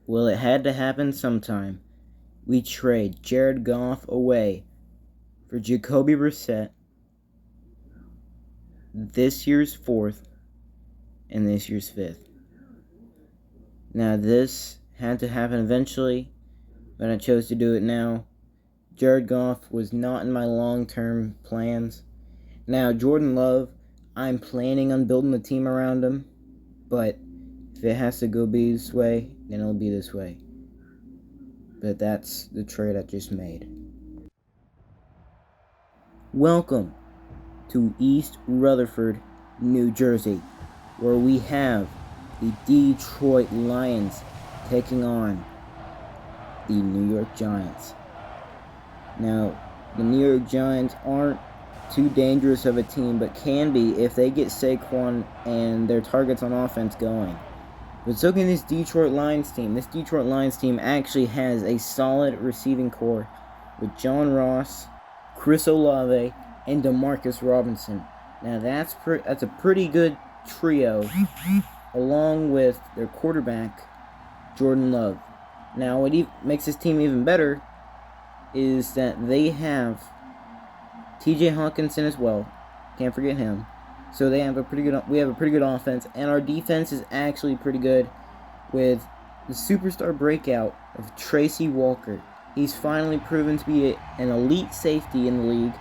Well, it had to happen sometime. We trade Jared Goff away for Jacoby Brissett, this year's fourth and this year's fifth. Now, this had to happen eventually, but I chose to do it now. Jared Goff was not in my long-term plans. Now, Jordan Love, I'm planning on building a team around him, but if it has to go be this way, then it'll be this way. But that's the trade I just made. Welcome to East Rutherford, New Jersey, where we have the Detroit Lions taking on the New York Giants. Now, the New York Giants aren't too dangerous of a team, but can be if they get Saquon and their targets on offense going. But so can this Detroit Lions team. This Detroit Lions team actually has a solid receiving core with John Ross, Chris Olave, and Demarcus Robinson. Now that's a pretty good trio, along with their quarterback, Jordan Love. Now what makes this team even better is that they have T.J. Hawkinson as well. Can't forget him. So we have a pretty good offense, and our defense is actually pretty good with the superstar breakout of Tracy Walker. He's finally proven to be an elite safety in the league,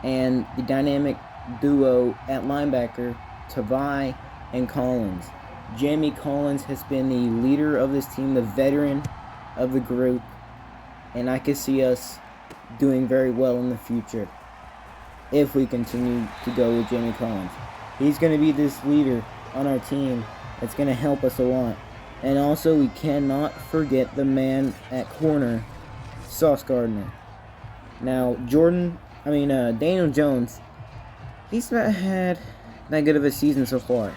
and the dynamic duo at linebacker, Tavai and Collins. Jamie Collins has been the leader of this team, the veteran of the group, and I can see us doing very well in the future if we continue to go with Jamie Collins. He's going to be this leader on our team that's going to help us a lot. And also, we cannot forget the man at corner, Sauce Gardner. Now, Daniel Jones, he's not had that good of a season so far.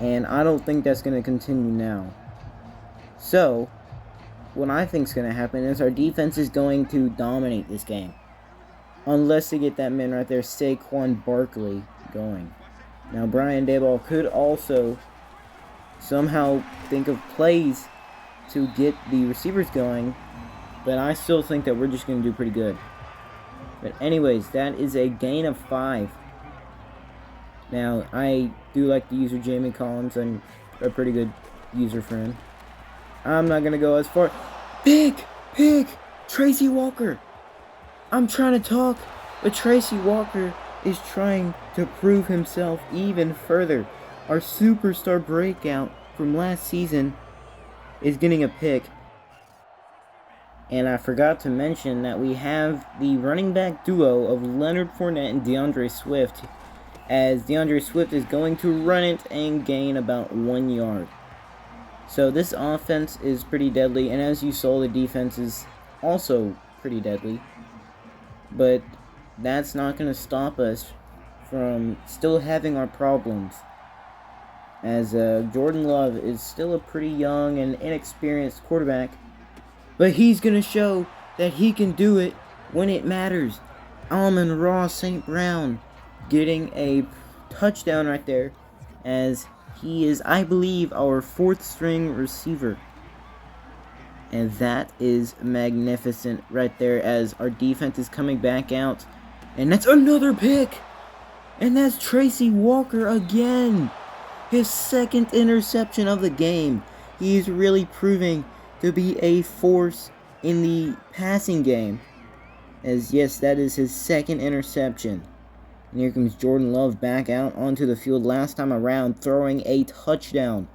And I don't think that's going to continue now. So, what I think is going to happen is our defense is going to dominate this game. Unless they get that man right there, Saquon Barkley, going. Now, Brian Daboll could also somehow think of plays to get the receivers going, but I still think that we're just going to do pretty good. But anyways, that is a gain of 5. Now, I do like the user Jamie Collins. I'm a pretty good user for him. I'm not going to go as far. Pick! Tracy Walker! I'm trying to talk, but Tracy Walker is trying to prove himself even further. Our superstar breakout from last season is getting a pick. And I forgot to mention that we have the running back duo of Leonard Fournette and DeAndre Swift, as DeAndre Swift is going to run it and gain about 1 yard. So this offense is pretty deadly, and as you saw, the defense is also pretty deadly. But that's not going to stop us from still having our problems, as Jordan Love is still a pretty young and inexperienced quarterback, but he's going to show that he can do it when it matters. Amon-Ra St. Brown getting a touchdown right there, as he is, I believe, our 4th string receiver. And that is magnificent right there, as our defense is coming back out. And that's another pick! And that's Tracy Walker again! His 2nd interception of the game. He's really proving to be a force in the passing game. As yes, that is his 2nd interception. And here comes Jordan Love back out onto the field last time around, throwing a touchdown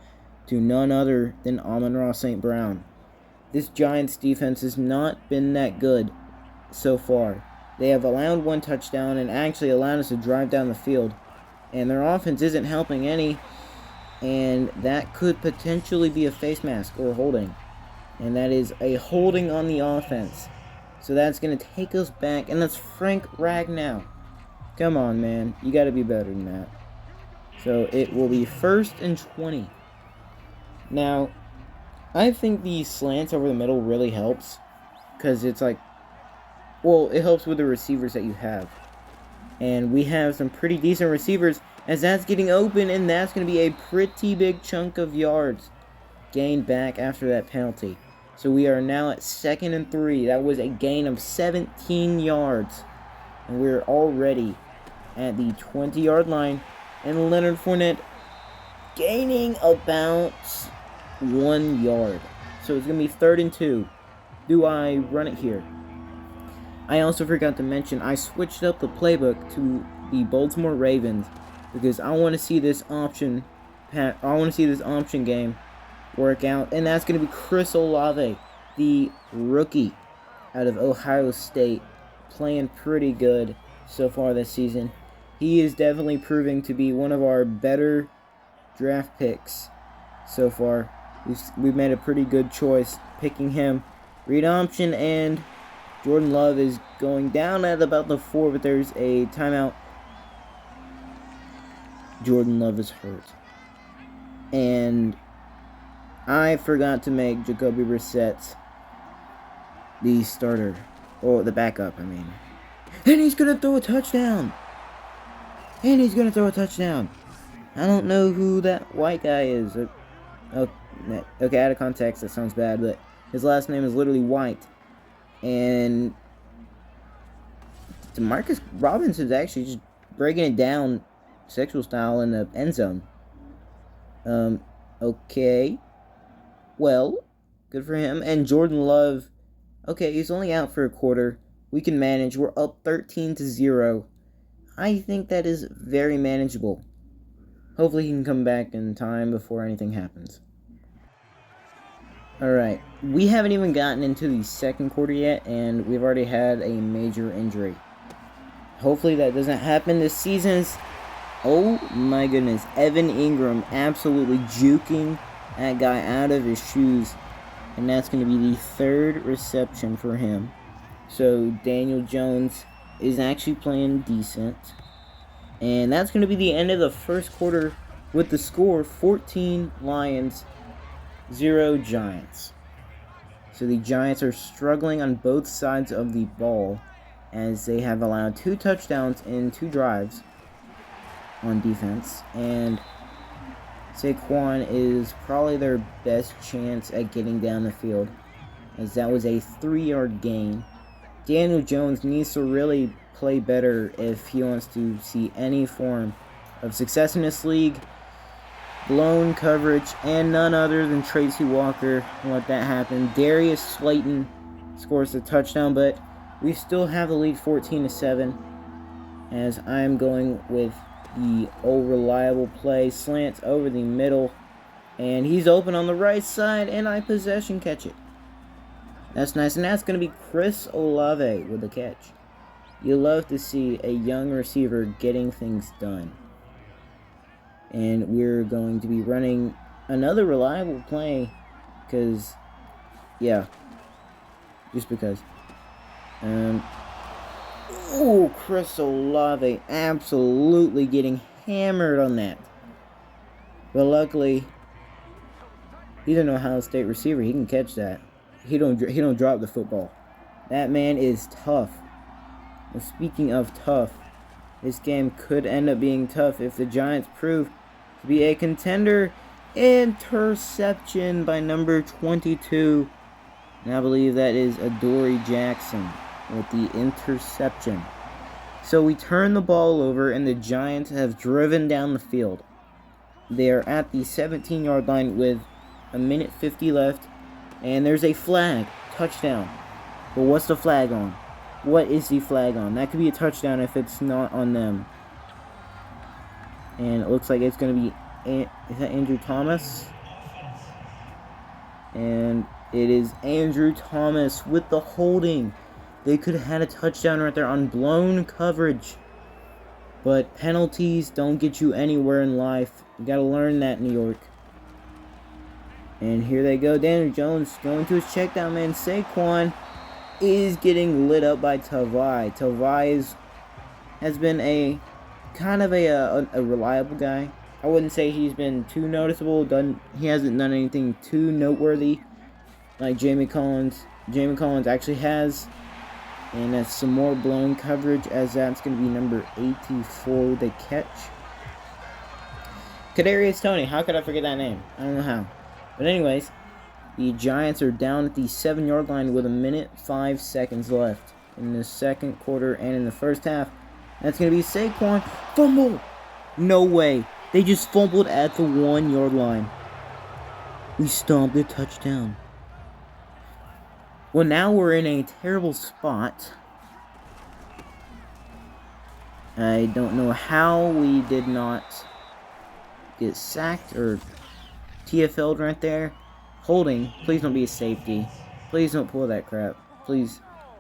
to none other than Amon-Ra St. Brown. This Giants defense has not been that good so far. They have allowed 1 touchdown and actually allowed us to drive down the field. And their offense isn't helping any. And that could potentially be a face mask or holding. And that is a holding on the offense. So that's going to take us back. And that's Frank Ragnow. Come on, man. You got to be better than that. So it will be 1st and 20. Now, I think the slants over the middle really helps, because it's like, well, it helps with the receivers that you have. And we have some pretty decent receivers, as that's getting open, and that's going to be a pretty big chunk of yards gained back after that penalty. So we are now at 2nd and 3. That was a gain of 17 yards. And we're already at the 20-yard line. And Leonard Fournette gaining about 1 yard. So it's going to be 3rd and 2. Do I run it here? I also forgot to mention I switched up the playbook to the Baltimore Ravens because I want to see this option game work out, and that's going to be Chris Olave, the rookie out of Ohio State, playing pretty good so far this season. He is definitely proving to be one of our better draft picks so far. We've made a pretty good choice picking him. Read option, and Jordan Love is going down at about the 4, but there's a timeout. Jordan Love is hurt. And I forgot to make Jacoby Brissett the starter. Or the backup, I mean. And he's going to throw a touchdown. I don't know who that white guy is. Okay, out of context, that sounds bad, but his last name is literally White. And Demarcus Robinson is actually just breaking it down sexual style in the end zone. Okay. Well, good for him. And Jordan Love, okay, he's only out for a quarter. We can manage. We're up 13-0. I think that is very manageable. Hopefully he can come back in time before anything happens. Alright, we haven't even gotten into the second quarter yet, and we've already had a major injury. Hopefully that doesn't happen this season. Oh my goodness, Evan Ingram absolutely juking that guy out of his shoes. And that's going to be the 3rd reception for him. So Daniel Jones is actually playing decent. And that's going to be the end of the first quarter with the score 14 Lions, 0 Giants. So the Giants are struggling on both sides of the ball as they have allowed 2 touchdowns in 2 drives on defense. And Saquon is probably their best chance at getting down the field, as that was a 3-yard gain. Daniel Jones needs to really play better if he wants to see any form of success in this league. Blown coverage, and none other than Tracy Walker let that happen. Darius Slayton scores a touchdown, but we still have the lead 14-7, as I'm going with the old reliable play. Slants over the middle, and he's open on the right side, and I possession catch it. That's nice, and that's going to be Chris Olave with the catch. You love to see a young receiver getting things done. And we're going to be running another reliable play because, yeah, just because. Oh, Chris Olave absolutely getting hammered on that. But luckily, he's an Ohio State receiver. He can catch that. He don't drop the football. That man is tough. And speaking of tough, this game could end up being tough if the Giants prove to be a contender. Interception by number 22. And I believe that is Adoree Jackson with the interception. So we turn the ball over, and the Giants have driven down the field. They are at the 17-yard line with 1:50 left. And there's a flag. Touchdown. But what's the flag on? What is the flag on? That could be a touchdown if it's not on them. And it looks like it's going to be... Is that Andrew Thomas? And it is Andrew Thomas with the holding. They could have had a touchdown right there on blown coverage. But penalties don't get you anywhere in life. You got to learn that, New York. And here they go. Daniel Jones going to his check down, man. Saquon is getting lit up by Tavai. Tavai has been a kind of a reliable guy. I wouldn't say he's been too noticeable. He hasn't done anything too noteworthy like Jamie Collins. Jamie Collins actually has. And that's some more blown coverage, as that's going to be number 84 with a catch. Kadarius Toney. How could I forget that name? I don't know how. But anyways, the Giants are down at the 7-yard line with 1:05 left in the second quarter and in the first half. That's going to be Saquon. Fumble! No way. They just fumbled at the 1-yard line. We stomped the touchdown. Well, now we're in a terrible spot. I don't know how we did not get sacked or TFL'd right there. Holding. Please don't be a safety. Please don't pull that crap. Please.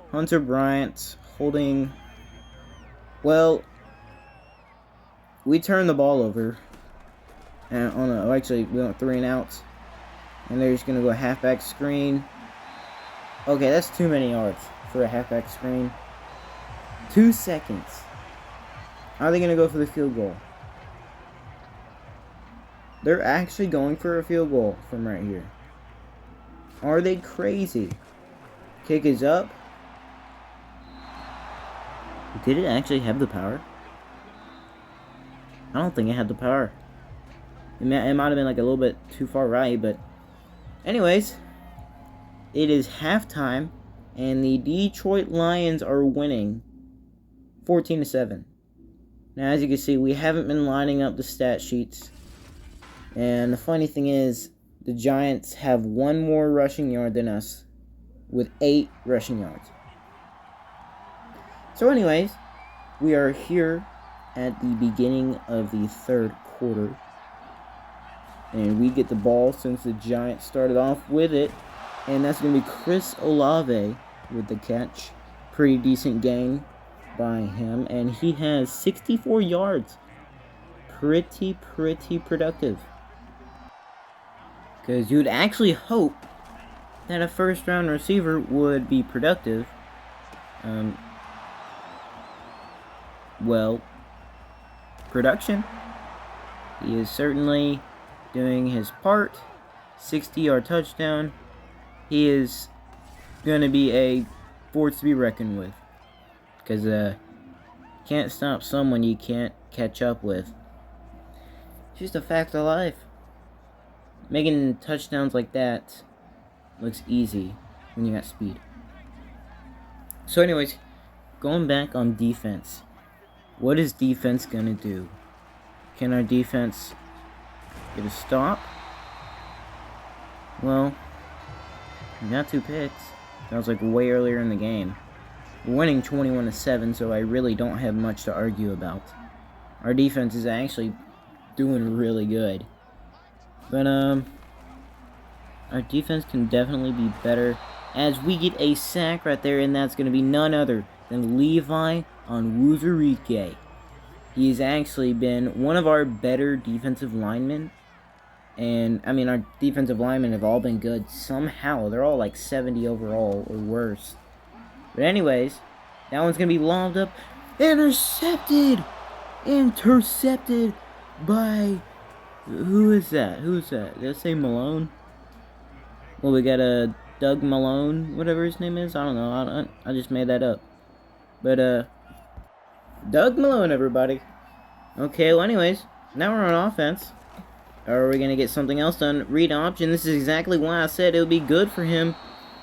Hunter Bryant. Holding. Well, we turned the ball over. And, oh no, actually, we went 3 and outs. And they're just going to go halfback screen. Okay, that's too many yards for a halfback screen. 2 seconds. How are they going to go for the field goal? They're actually going for a field goal from right here. Are they crazy? Kick is up. Did it actually have the power? I don't think it had the power. It might have been like a little bit too far right, but anyways, it is halftime, and the Detroit Lions are winning 14-7. Now, as you can see, we haven't been lining up the stat sheets. And the funny thing is, the Giants have 1 more rushing yard than us, with 8 rushing yards. So anyways, we are here at the beginning of the third quarter. And we get the ball since the Giants started off with it. And that's going to be Chris Olave with the catch. Pretty decent gain by him. And he has 64 yards. Pretty productive. Because you'd actually hope that a first-round receiver would be productive. Well, production. He is certainly doing his part. 60-yard touchdown. He is going to be a force to be reckoned with. Because can't stop someone you can't catch up with. It's just a fact of life. Making touchdowns like that looks easy when you got speed. So anyways, going back on defense. What is defense going to do? Can our defense get a stop? Well, we got 2 picks. That was like way earlier in the game. We're winning 21-7, so I really don't have much to argue about. Our defense is actually doing really good. But, our defense can definitely be better as we get a sack right there, and that's going to be none other than Levi Onwuzurike. He's actually been one of our better defensive linemen. And, I mean, our defensive linemen have all been good somehow. They're all like 70 overall or worse. But anyways, that one's going to be lobbed up. Intercepted! Intercepted by... Who is that? Who's that? Did I say Malone? Well, we got a Doug Malone, whatever his name is. I don't know. I just made that up. But, Doug Malone, everybody. Okay, well, anyways, now we're on offense. Are we going to get something else done? Read option. This is exactly why I said it would be good for him.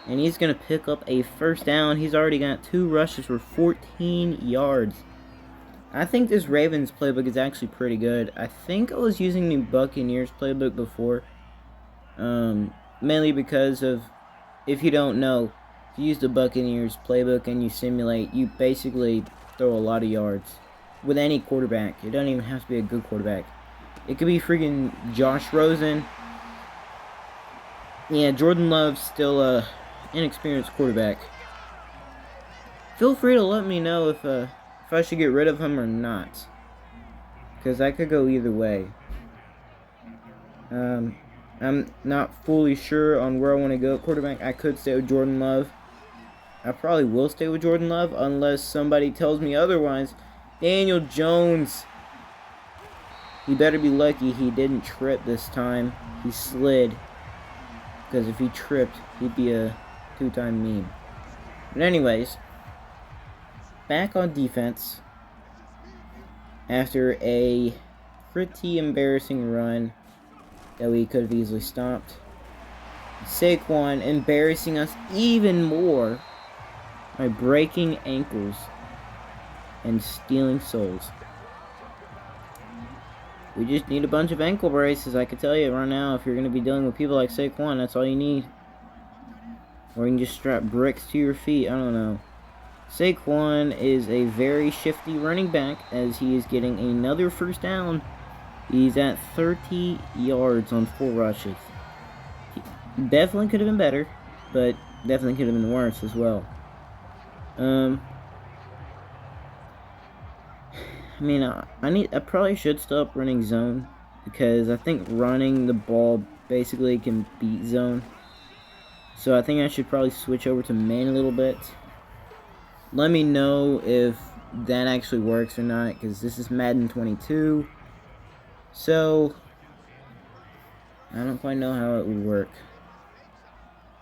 And he's going to pick up a first down. He's already got 2 rushes for 14 yards. I think this Ravens playbook is actually pretty good. I think I was using the Buccaneers playbook before. Mainly because of, if you don't know, if you use the Buccaneers playbook and you simulate, you basically throw a lot of yards. With any quarterback. It doesn't even have to be a good quarterback. It could be freaking Josh Rosen. Yeah, Jordan Love's still a inexperienced quarterback. Feel free to let me know if I should get rid of him or not. Because that could go either way. I'm not fully sure on where I want to go at quarterback. I could stay with Jordan Love. I probably will stay with Jordan Love unless somebody tells me otherwise. Daniel Jones. He better be lucky he didn't trip this time. He slid. Because if he tripped, he'd be a 2-time meme. But anyways, back on defense. After a pretty embarrassing run that we could have easily stopped. Saquon embarrassing us even more by breaking ankles and stealing souls. We just need a bunch of ankle braces. I can tell you right now, if you're going to be dealing with people like Saquon, that's all you need. Or you can just strap bricks to your feet. I don't know. Saquon is a very shifty running back as he is getting another first down. He's at 30 yards on 4 rushes. He definitely could have been better, but definitely could have been worse as well. I mean, I probably should stop running zone because I think running the ball basically can beat zone. So I think I should probably switch over to man a little bit. Let me know if that actually works or not, because this is Madden 22. So I don't quite know how it would work.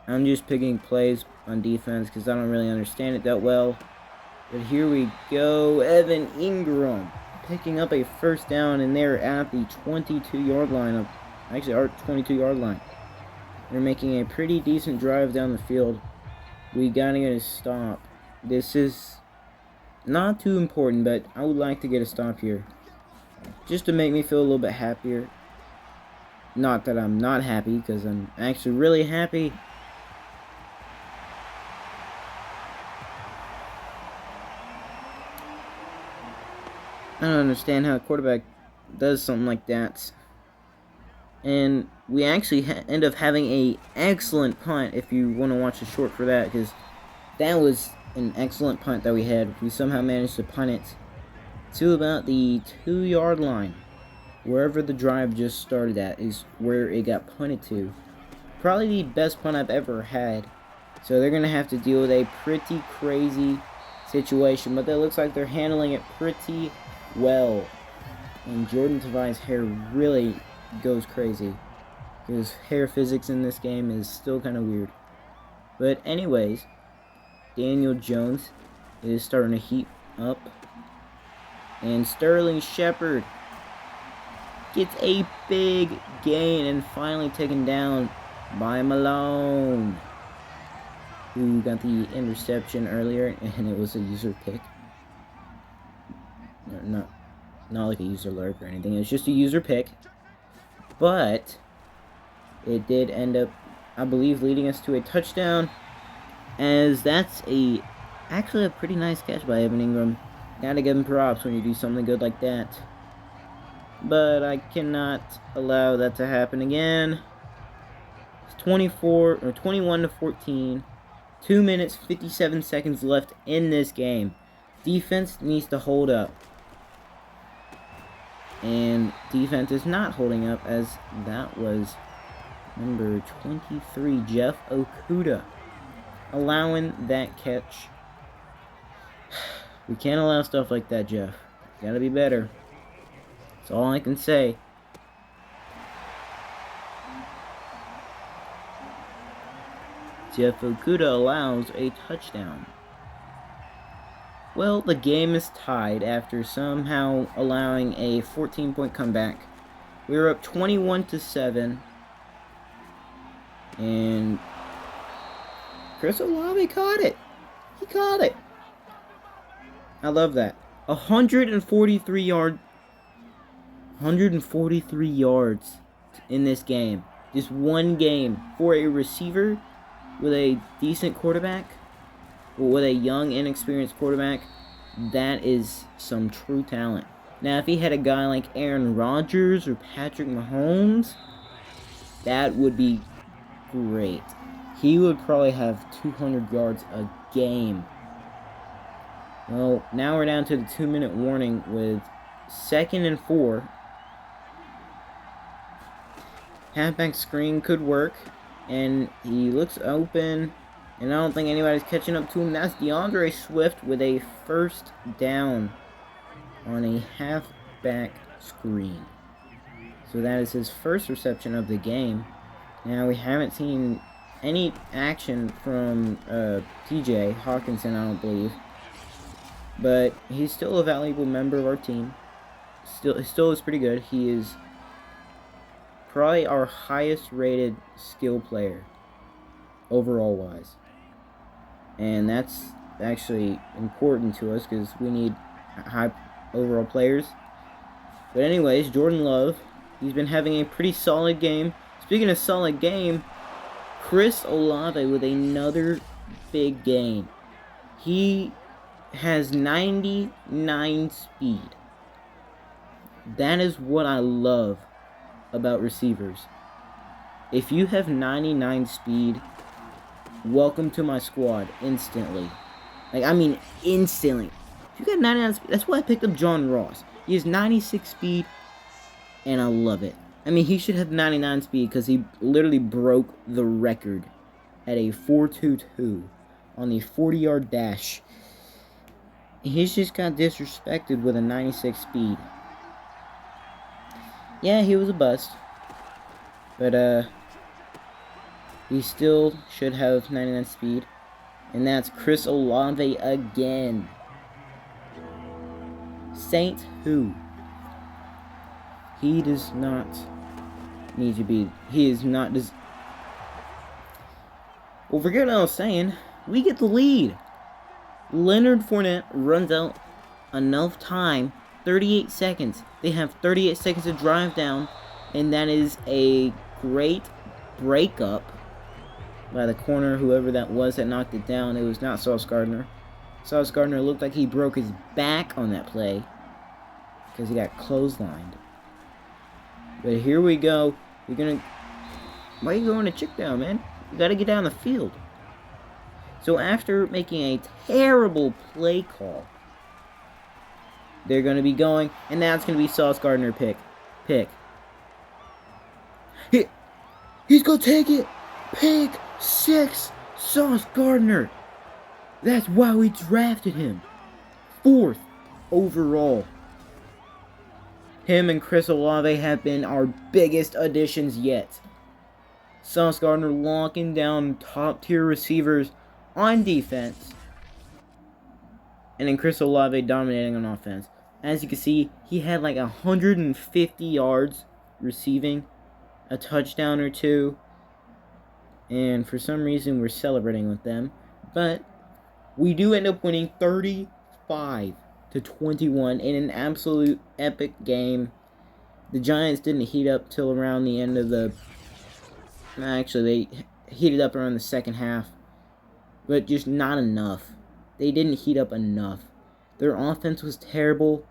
I'm just picking plays on defense because I don't really understand it that well. But here we go. Evan Ingram picking up a first down, and they're at the 22-yard line. Actually, our 22-yard line. They're making a pretty decent drive down the field. We gotta get a stop. This is not too important, but I would like to get a stop here. Just to make me feel a little bit happier. Not that I'm not happy, because I'm actually really happy. I don't understand how a quarterback does something like that. And we actually end up having a excellent punt if you want to watch the short for that, because that was an excellent punt that we had. We somehow managed to punt it to about the 2-yard line. Wherever the drive just started at is where it got punted to. Probably the best punt I've ever had. So they're going to have to deal with a pretty crazy situation, but that looks like they're handling it pretty well. And Jordan Tavai's hair really goes crazy. His hair physics in this game is still kind of weird. But anyways, Daniel Jones is starting to heat up. And Sterling Shepard gets a big gain and finally taken down by Malone, who got the interception earlier, and it was a user pick. Not like a user lurk or anything. It was just a user pick. But it did end up, I believe, leading us to a touchdown, as that's actually a pretty nice catch by Evan Ingram. Gotta give him props when you do something good like that. But I cannot allow that to happen again. It's 21 to 14. 2 minutes, 57 seconds left in this game. Defense needs to hold up. And defense is not holding up, as that was number 23, Jeff Okuda, allowing that catch. We can't allow stuff like that, Jeff. You gotta be better. That's all I can say. Jeff Okuda allows a touchdown. Well, the game is tied after somehow allowing a 14-point comeback. We were up 21 to 7. And Chris Olave caught it. He caught it. I love that. 143 yards in this game. Just one game for a receiver with a decent quarterback, or with a young, inexperienced quarterback. That is some true talent. Now, if he had a guy like Aaron Rodgers or Patrick Mahomes, that would be great. He would probably have 200 yards a game. Well, now we're down to the 2-minute warning with 2nd and 4. Halfback screen could work, and he looks open, and I don't think anybody's catching up to him. That's DeAndre Swift with a first down on a halfback screen. So that is his first reception of the game. Now, we haven't seen any action from TJ Hawkinson, I don't believe. But he's still a valuable member of our team. Still is pretty good. He is probably our highest rated skill player. overall wise. And that's actually important to us because we need high overall players. But anyways, Jordan Love, he's been having a pretty solid game. Speaking of solid game, Chris Olave with another big game. He has 99 speed. That is what I love about receivers. If you have 99 speed, welcome to my squad instantly. Instantly. If you got 99 speed, that's why I picked up John Ross. He has 96 speed, and I love it. He should have 99 speed because he literally broke the record at a 4.22 on the 40-yard dash. He's just got disrespected with a 96 speed. Yeah, he was a bust. But, he still should have 99 speed. And that's Chris Olave again. Saint who? He does not need to be. He is not. Well, forget what I was saying. We get the lead. Leonard Fournette runs out enough time. 38 seconds. They have 38 seconds to drive down. And that is a great breakup by the corner, whoever that was that knocked it down. It was not Sauce Gardner. Sauce Gardner looked like he broke his back on that play because he got clotheslined. But here we go. You're gonna. Why are you going to chick down, man? You gotta get down the field. So after making a terrible play call, they're gonna be going, and that's gonna be Sauce Gardner pick. He's gonna take it. Pick 6, Sauce Gardner. That's why we drafted him. 4th overall. Him and Chris Olave have been our biggest additions yet. Sauce Gardner locking down top-tier receivers on defense. And then Chris Olave dominating on offense. As you can see, he had like 150 yards receiving, a touchdown or two. And for some reason, we're celebrating with them. But we do end up winning 35-21 in an absolute epic game. The Giants didn't heat up till around the end of the... Actually, they heated up around the second half. But just not enough. They didn't heat up enough. Their offense was terrible,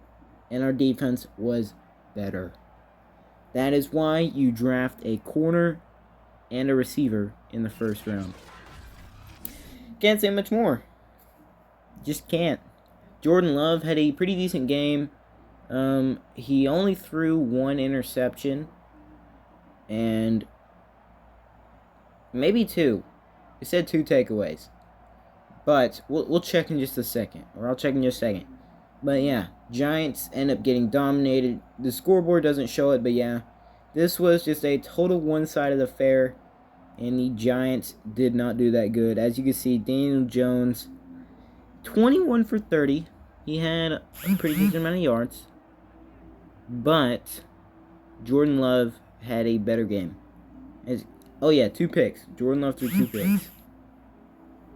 and our defense was better. That is why you draft a corner and a receiver in the first round. Can't say much more. Just can't. Jordan Love had a pretty decent game. He only threw 1 interception. And maybe 2. It said 2 takeaways. But we'll check in just a second. Or I'll check in just a second. But yeah, Giants end up getting dominated. The scoreboard doesn't show it, but yeah. This was just a total one-sided affair. And the Giants did not do that good. As you can see, Daniel Jones, 21 for 30. He had a pretty decent amount of yards. But Jordan Love had a better game. 2 picks. Jordan Love threw 2 picks.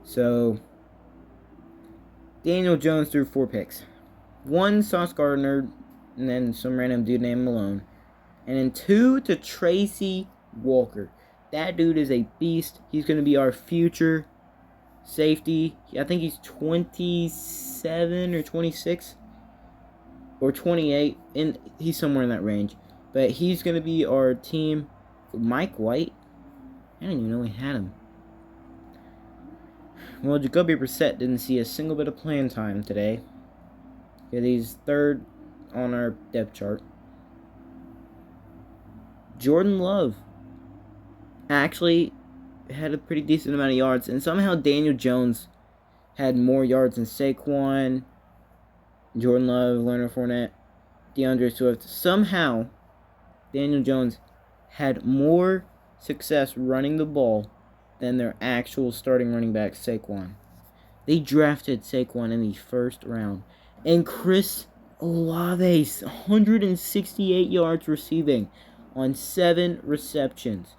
So Daniel Jones threw 4 picks. 1 Sauce Gardner, and then some random dude named Malone. And then 2 to Tracy Walker. That dude is a beast. He's going to be our future safety. I think he's 27 or 26 or 28. And he's somewhere in that range. But he's going to be our team. Mike White. I didn't even know we had him. Well, Jacoby Brissett didn't see a single bit of playing time today. Yeah, he's 3rd on our depth chart. Jordan Love actually had a pretty decent amount of yards, and somehow Daniel Jones had more yards than Saquon, Jordan Love, Leonard Fournette, DeAndre Swift. Somehow Daniel Jones had more success running the ball than their actual starting running back, Saquon. They drafted Saquon in the 1st round. And Chris Olave's 168 yards receiving on 7 receptions.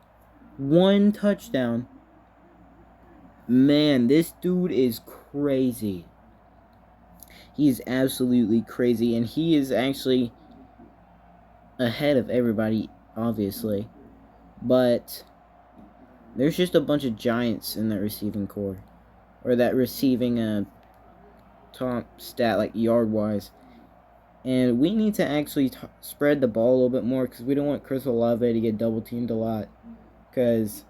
1 touchdown Man, this dude is crazy. He is absolutely crazy, and he is actually ahead of everybody, obviously. But there's just a bunch of giants in that receiving core, or that receiving top stat, like yard-wise. And we need to actually spread the ball a little bit more, because we don't want Chris Olave to get double-teamed a lot. Because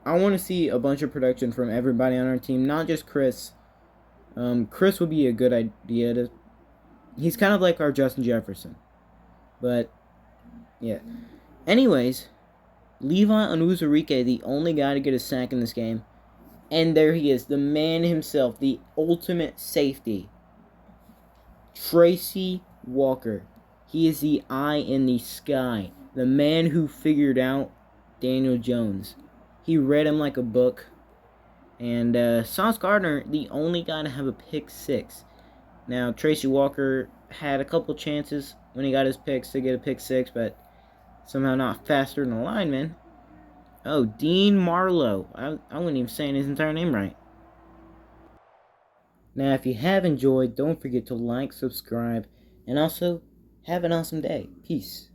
I want to see a bunch of production from everybody on our team, not just Chris. Chris would be a good idea. He's kind of like our Justin Jefferson. But, yeah. Anyways, Levi Onwuzurike, the only guy to get a sack in this game. And there he is, the man himself, the ultimate safety. Tracy Walker. He is the eye in the sky. The man who figured out Daniel Jones. He read him like a book. And Sauce Gardner, the only guy to have a pick six. Now, Tracy Walker had a couple chances when he got his picks to get a pick six, but somehow not faster than the lineman. Oh, Dean Marlowe. I wasn't even saying his entire name right. Now, if you have enjoyed, don't forget to like, subscribe, and also have an awesome day. Peace.